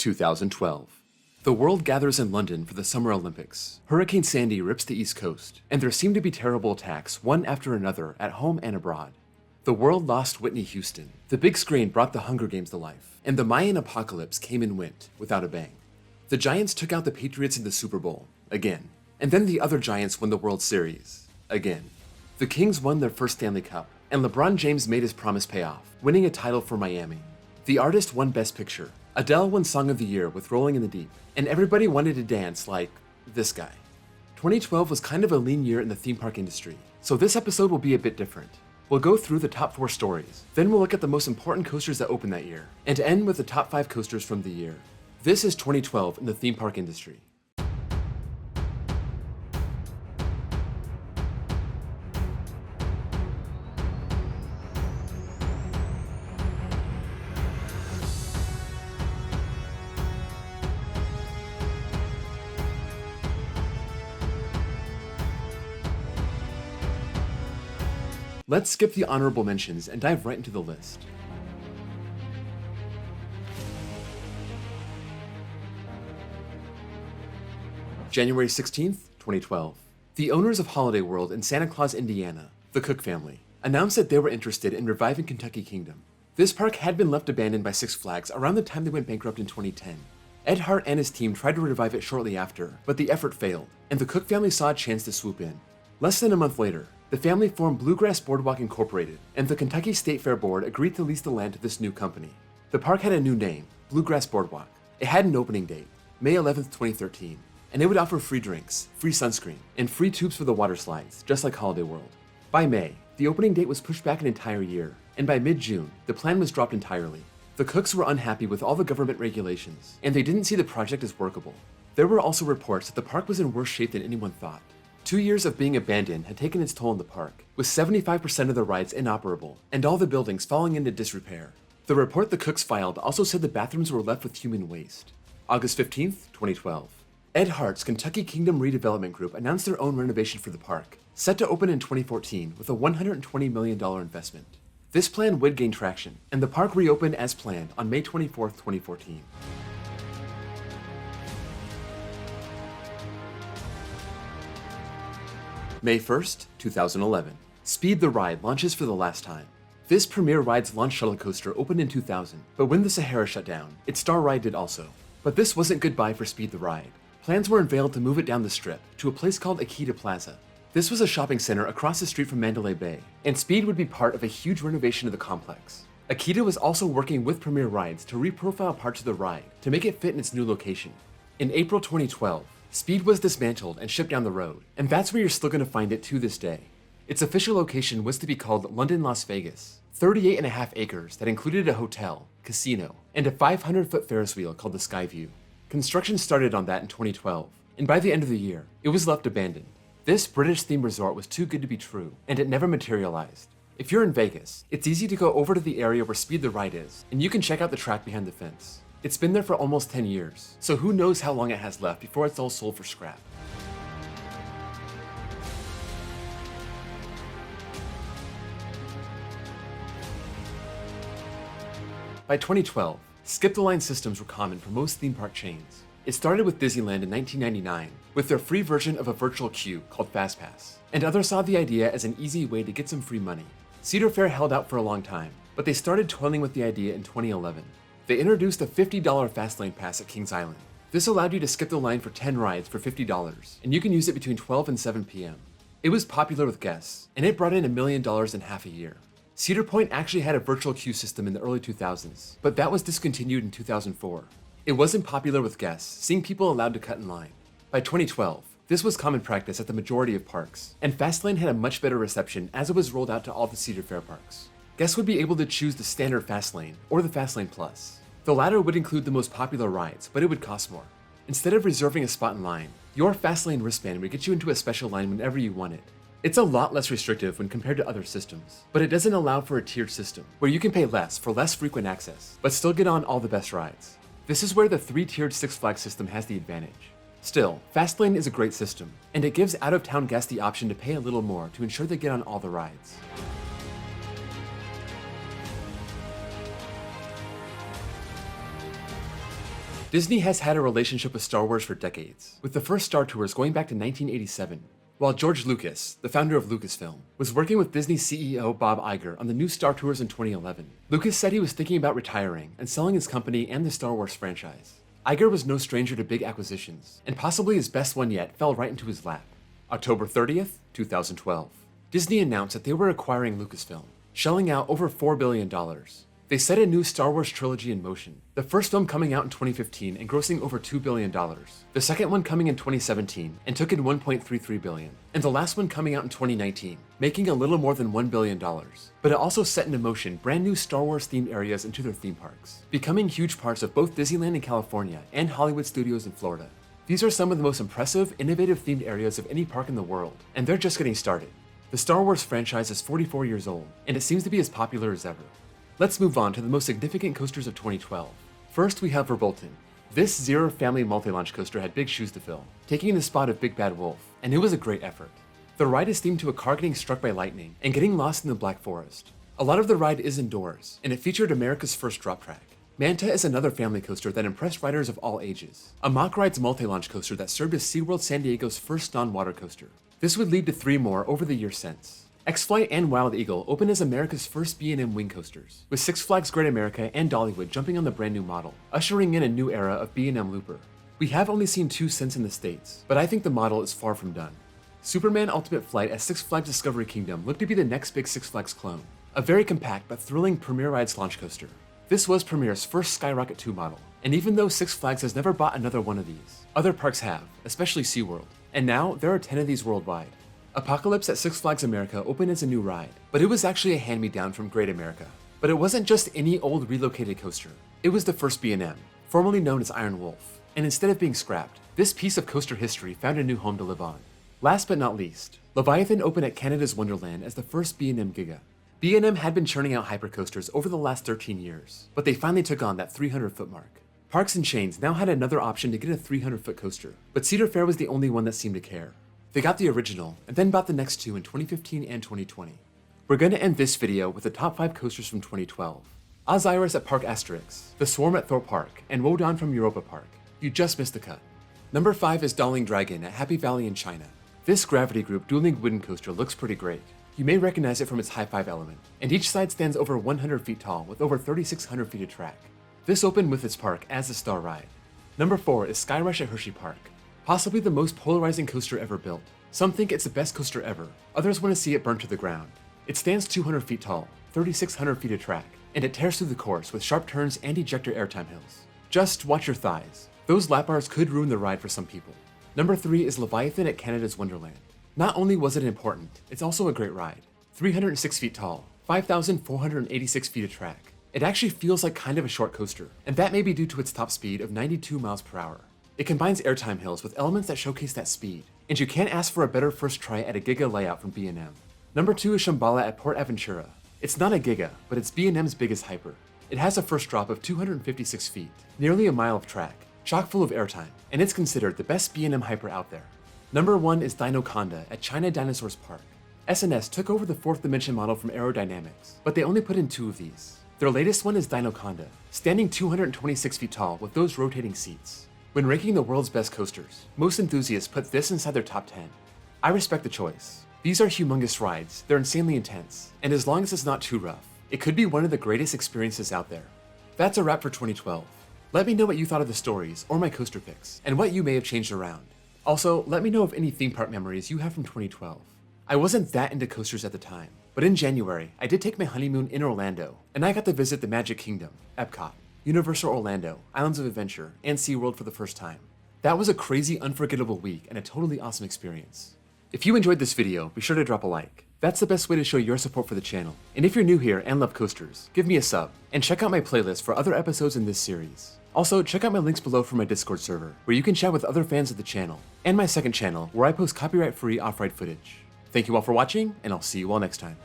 2012. The world gathers in London for the Summer Olympics. Hurricane Sandy rips the East Coast, and there seem to be terrible attacks, one after another, at home and abroad. The world lost Whitney Houston. The big screen brought the Hunger Games to life, and the Mayan apocalypse came and went without a bang. The Giants took out the Patriots in the Super Bowl, again. And then the other Giants won the World Series, again. The Kings won their first Stanley Cup, and LeBron James made his promise pay off, winning a title for Miami. The artist won Best Picture. Adele won Song of the Year with Rolling in the Deep, and everybody wanted to dance like this guy. 2012 was kind of a lean year in the theme park industry, so this episode will be a bit different. We'll go through the top 4 stories, then we'll look at the most important coasters that opened that year, and end with the top 5 coasters from the year. This is 2012 in the theme park industry. Let's skip the honorable mentions and dive right into the list. January 16th, 2012. The owners of Holiday World in Santa Claus, Indiana, the Cook family, announced that they were interested in reviving Kentucky Kingdom. This park had been left abandoned by Six Flags around the time they went bankrupt in 2010. Ed Hart and his team tried to revive it shortly after, but the effort failed, and the Cook family saw a chance to swoop in. Less than a month later, the family formed Bluegrass Boardwalk Incorporated, and the Kentucky State Fair Board agreed to lease the land to this new company. The park had a new name, Bluegrass Boardwalk. It had an opening date, May 11th, 2013, and it would offer free drinks, free sunscreen, and free tubes for the water slides, just like Holiday World. By May, the opening date was pushed back an entire year, and by mid-June, the plan was dropped entirely. The Cooks were unhappy with all the government regulations, and they didn't see the project as workable. There were also reports that the park was in worse shape than anyone thought. 2 years of being abandoned had taken its toll on the park, with 75% of the rides inoperable, and all the buildings falling into disrepair. The report the Cooks filed also said the bathrooms were left with human waste. August 15th, 2012. Ed Hart's Kentucky Kingdom Redevelopment Group announced their own renovation for the park, set to open in 2014 with a $120 million investment. This plan would gain traction, and the park reopened as planned on May 24th, 2014. May 1st, 2011. Speed the Ride launches for the last time. This Premier Rides launch shuttle coaster opened in 2000, but when the Sahara shut down, its star ride did also. But this wasn't goodbye for Speed the Ride. Plans were unveiled to move it down the strip to a place called Akita Plaza. This was a shopping center across the street from Mandalay Bay, and Speed would be part of a huge renovation of the complex. Akita was also working with Premier Rides to reprofile parts of the ride to make it fit in its new location. In April 2012, Speed was dismantled and shipped down the road, and that's where you're still going to find it to this day. Its official location was to be called London Las Vegas, 38.5 acres that included a hotel, casino, and a 500-foot Ferris wheel called the Skyview. Construction started on that in 2012, and by the end of the year, it was left abandoned. This British-themed resort was too good to be true, and it never materialized. If you're in Vegas, it's easy to go over to the area where Speed the Ride is, and you can check out the track behind the fence. It's been there for almost 10 years, so who knows how long it has left before it's all sold for scrap. By 2012, skip-the-line systems were common for most theme park chains. It started with Disneyland in 1999, with their free version of a virtual queue called FastPass, and others saw the idea as an easy way to get some free money. Cedar Fair held out for a long time, but they started toiling with the idea in 2011. They introduced a $50 Fastlane Pass at Kings Island. This allowed you to skip the line for 10 rides for $50, and you can use it between 12 and 7 p.m. It was popular with guests, and it brought in $1 million in half a year. Cedar Point actually had a virtual queue system in the early 2000s, but that was discontinued in 2004. It wasn't popular with guests, seeing people allowed to cut in line. By 2012, this was common practice at the majority of parks, and Fastlane had a much better reception as it was rolled out to all the Cedar Fair parks. Guests would be able to choose the standard Fastlane or the Fastlane Plus. The latter would include the most popular rides, but it would cost more. Instead of reserving a spot in line, your Fastlane wristband would get you into a special line whenever you wanted. It's a lot less restrictive when compared to other systems, but it doesn't allow for a tiered system, where you can pay less for less frequent access, but still get on all the best rides. This is where the 3-tiered Six Flags system has the advantage. Still, Fastlane is a great system, and it gives out-of-town guests the option to pay a little more to ensure they get on all the rides. Disney has had a relationship with Star Wars for decades, with the first Star Tours going back to 1987. While George Lucas, the founder of Lucasfilm, was working with Disney CEO Bob Iger on the new Star Tours in 2011, Lucas said he was thinking about retiring and selling his company and the Star Wars franchise. Iger was no stranger to big acquisitions, and possibly his best one yet fell right into his lap. October 30th, 2012. Disney announced that they were acquiring Lucasfilm, shelling out over $4 billion. They set a new Star Wars trilogy in motion, the first film coming out in 2015 and grossing over $2 billion, the second one coming in 2017 and took in $1.33 billion, and the last one coming out in 2019, making a little more than $1 billion. But it also set into motion brand new Star Wars themed areas into their theme parks, becoming huge parts of both Disneyland in California and Hollywood Studios in Florida. These are some of the most impressive, innovative themed areas of any park in the world, and they're just getting started. The Star Wars franchise is 44 years old, and it seems to be as popular as ever. Let's move on to the most significant coasters of 2012. First, we have Verbolten. This Zero Family multi-launch coaster had big shoes to fill, taking the spot of Big Bad Wolf, and it was a great effort. The ride is themed to a car getting struck by lightning and getting lost in the Black Forest. A lot of the ride is indoors, and it featured America's first drop track. Manta is another family coaster that impressed riders of all ages. A Mock Rides multi-launch coaster that served as SeaWorld San Diego's first non-water coaster. This would lead to 3 more over the years since. X-Flight and Wild Eagle opened as America's first B&M wing coasters, with Six Flags Great America and Dollywood jumping on the brand new model, ushering in a new era of B&M Looper. We have only seen 2 since in the States, but I think the model is far from done. Superman Ultimate Flight at Six Flags Discovery Kingdom looked to be the next big Six Flags clone, a very compact but thrilling Premier Rides launch coaster. This was Premier's first Skyrocket 2 model, and even though Six Flags has never bought another one of these, other parks have, especially SeaWorld, and now there are 10 of these worldwide. Apocalypse at Six Flags America opened as a new ride, but it was actually a hand-me-down from Great America. But it wasn't just any old relocated coaster. It was the first B&M, formerly known as Iron Wolf, and instead of being scrapped, this piece of coaster history found a new home to live on. Last but not least, Leviathan opened at Canada's Wonderland as the first B&M Giga. B&M had been churning out hypercoasters over the last 13 years, but they finally took on that 300-foot mark. Parks and Chains now had another option to get a 300-foot coaster, but Cedar Fair was the only one that seemed to care. They got the original, and then bought the next 2 in 2015 and 2020. We're going to end this video with the top 5 coasters from 2012. Osiris at Park Asterix, The Swarm at Thorpe Park, and Wodan from Europa-Park. You just missed the cut. Number 5 is Darling Dragon at Happy Valley in China. This Gravity Group dueling wooden coaster looks pretty great. You may recognize it from its high-five element, and each side stands over 100 feet tall with over 3,600 feet of track. This opened with its park as a star ride. Number 4 is Skyrush at Hershey Park. Possibly the most polarizing coaster ever built. Some think it's the best coaster ever, others want to see it burn to the ground. It stands 200 feet tall, 3,600 feet of track, and it tears through the course with sharp turns and ejector airtime hills. Just watch your thighs. Those lap bars could ruin the ride for some people. Number 3 is Leviathan at Canada's Wonderland. Not only was it important, it's also a great ride. 306 feet tall, 5,486 feet of track. It actually feels like kind of a short coaster, and that may be due to its top speed of 92 miles per hour. It combines airtime hills with elements that showcase that speed, and you can't ask for a better first try at a Giga layout from B&M. Number 2 is Shambhala at Port Aventura. It's not a Giga, but it's B&M's biggest hyper. It has a first drop of 256 feet, nearly a mile of track, chock full of airtime, and it's considered the best B&M hyper out there. Number 1 is Dinoconda at China Dinosaurs Park. S&S took over the 4th dimension model from Aerodynamics, but they only put in 2 of these. Their latest one is Dinoconda, standing 226 feet tall with those rotating seats. When ranking the world's best coasters, most enthusiasts put this inside their top 10. I respect the choice. These are humongous rides, they're insanely intense, and as long as it's not too rough, it could be one of the greatest experiences out there. That's a wrap for 2012. Let me know what you thought of the stories or my coaster picks, and what you may have changed around. Also, let me know of any theme park memories you have from 2012. I wasn't that into coasters at the time, but in January, I did take my honeymoon in Orlando, and I got to visit the Magic Kingdom, Epcot, Universal Orlando, Islands of Adventure, and SeaWorld for the first time. That was a crazy, unforgettable week and a totally awesome experience. If you enjoyed this video, be sure to drop a like. That's the best way to show your support for the channel. And if you're new here and love coasters, give me a sub, and check out my playlist for other episodes in this series. Also, check out my links below for my Discord server, where you can chat with other fans of the channel, and my second channel, where I post copyright-free off-ride footage. Thank you all for watching, and I'll see you all next time.